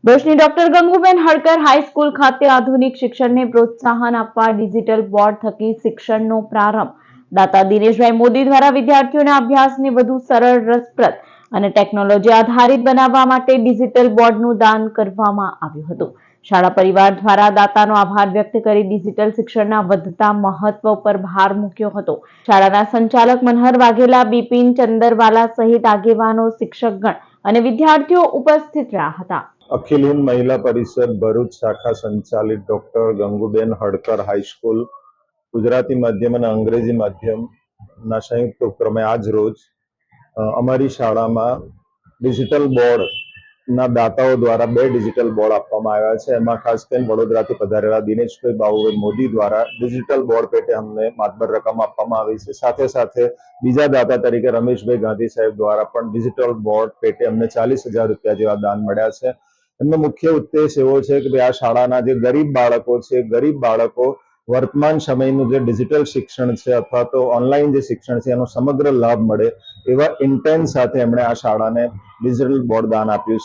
ભુજની doctor ગંગુબેન Hadkar high school ખાતે આધુનિક શિક્ષણને પ્રોત્સાહન આપવા ડિજિટલ બોર્ડ થકી શિક્ષણનો પ્રારંભ દાતા દિનેશભાઈ મોદી દ્વારા વિદ્યાર્થીઓના અભ્યાસને વધુ સરળ, રસપ્રદ અને ટેકનોલોજી આધારિત બનાવવા માટે ડિજિટલ બોર્ડનું દાન કરવામાં આવ્યું હતું। શાળા પરિવાર દ્વારા દાતાનો આભાર વ્યક્ત કરી ડિજિટલ શિક્ષણના વધતા મહત્વ પર ભાર મૂક્યો હતો। શાળાના સંચાલક મનહર વાઘેલા, બિપિન ચંદરવાલા સહિત આગેવાનો, શિક્ષકગણ અને વિદ્યાર્થીઓ ઉપસ્થિત રહ્યા હતા। અખિલ હિન્દ મહિલા પરિષદ ભરૂચ શાખા સંચાલિત ડોક્ટર ગંગુબેન હડકર હાઈસ્કૂલ ગુજરાતી માધ્યમ અને અંગ્રેજી માધ્યમના સંયુક્ત ઉપક્રમે આજ રોજ અમારી શાળામાં ડિજિટલ બોર્ડના દાતાઓ દ્વારા 2 ડિજિટલ બોર્ડ આપવામાં આવ્યા છે। એમાં ખાસ કરીને વડોદરાથી પધારેલા દિનેશભાઈ બાબુભાઈ મોદી દ્વારા ડિજિટલ બોર્ડ પેટે અમને માતબર રકમ આપવામાં આવી છે। સાથે સાથે બીજા દાતા તરીકે રમેશભાઈ ગાંધી સાહેબ દ્વારા પણ ડિજિટલ બોર્ડ પેટે અમને 40,000 રૂપિયા જેવા દાન મળ્યા છે। એમનો મુખ્ય ઉદ્દેશ એવો છે કે આ શાળાના જે ગરીબ બાળકો છે, ગરીબ બાળકો વર્તમાન સમયનું જે ડિજિટલ શિક્ષણ છે અથવા તો ઓનલાઈન જે શિક્ષણ છે એનો સમગ્ર લાભ મળે એવા ઇન્ટેન્સ સાથે એમણે આ શાળાને ડિજિટલ બોર્ડ દાન આપ્યું છે।